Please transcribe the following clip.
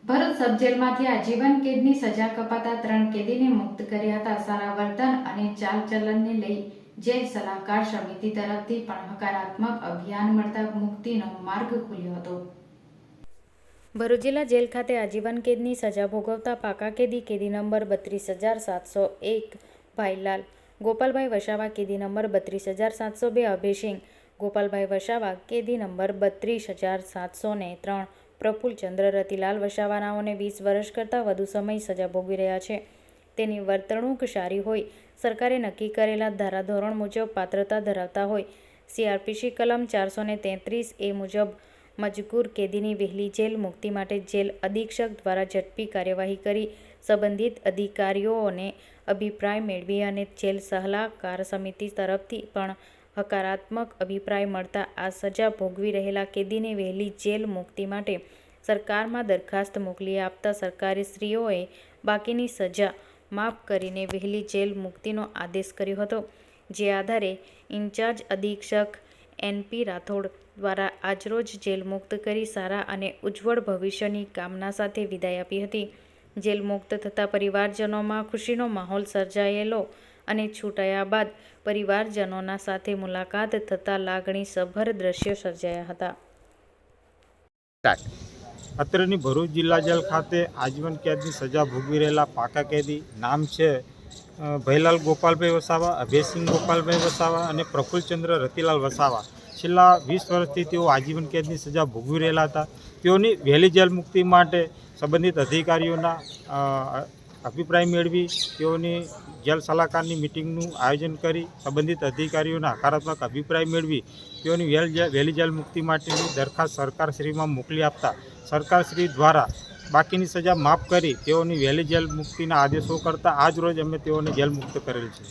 ભરૂચ સબ જેલમાંથી આજીવન કેદની સજા કપાતા 3 કેદીને મુક્ત કર્યા હતા. સારા વર્તન અને ચાલચલનને લઈ જેલ સલાહકાર સમિતિ તરફથી પણ હકારાત્મક અભિયાન મળતા મુક્તિનો માર્ગ ખુલ્યો હતો. ભરૂચ જિલ્લા જેલ ખાતે આજીવન કેદની સજા ભોગવતા પાકા કેદી નંબર 32,701 ભાઈલાલ ગોપાલભાઈ વસાવા, કેદી નંબર 32,702 અભયસિંહ ગોપાલભાઈ વસાવા, કેદી નંબર 32,703 પ્રફુલ્લચંદ્ર રતિલાલ વસાવા નાઓને 20 વર્ષ કરતાં વધુ સમય સજા ભોગવી રહ્યા છે. તેની વર્તણૂક સારી હોય, સરકારે નક્કી કરેલા ધારાધોરણ મુજબ પાત્રતા ધરાવતા હોય, CRPC કલમ 433A મુજબ મજકૂર કેદીની વહેલી જેલ મુક્તિ માટે જેલ અધિક્ષક દ્વારા ઝડપી કાર્યવાહી કરી સંબંધિત અધિકારીઓને અભિપ્રાય મેળવી અને જેલ સલાહકાર સમિતિ તરફથી પણ હકારાત્મક અભિપ્રાય મળતા આ સજા ભોગવી રહેલા કેદીને વહેલી જેલ મુક્તિ માટે સરકારમાં દરખાસ્ત મોકલી આપતા સરકારશ્રીઓએ બાકીની સજા માફ કરીને વહેલી જેલ મુક્તિનો આદેશ કર્યો હતો. જે આધારે ઇન્ચાર્જ અધિક્ષક NP રાઠોડ દ્વારા આજરોજ જેલ મુક્ત કરી સારા અને ઉજ્જવળ ભવિષ્યની કામના સાથે વિદાય આપી હતી. જેલ મુક્ત થતા પરિવારજનોમાં ખુશીનો માહોલ સર્જાયેલો અને છૂટાયા બાદ પરિવારજનોના સાથે મુલાકાત થતા લાગણીસભર દ્રશ્યો સર્જાયા હતા. અત્રેની ભરૂચ જિલ્લા જેલ ખાતે આજીવન કેદની સજા ભોગવી રહેલા પાકા કેદી નામ છે ભાઈલાલ ગોપાલભાઈ વસાવા, અભયસિંહ ગોપાલભાઈ વસાવા અને પ્રફુલ્લચંદ્ર રતિલાલ વસાવા. છેલ્લા 20 વર્ષથી તેઓ આજીવન કેદની સજા ભોગવી રહેલા હતા. તેઓની વહેલી જેલ મુક્તિ માટે સંબંધિત અધિકારીઓના અભિપ્રાય મેળવી તેઓની જેલ સલાહકારની મિટિંગનું આયોજન કરી સંબંધિત અધિકારીઓના હકારાત્મક અભિપ્રાય મેળવી તેઓની વહેલી જેલ મુક્તિ માટેની દરખાસ્ત સરકારશ્રીમાં મોકલી આપતા સરકારશ્રી દ્વારા બાકીની સજા માફ કરી તેઓની વહેલી જેલ મુક્તિના આદેશો કરતા આજ રોજ અમે તેઓને જેલ મુક્ત કરેલ છે.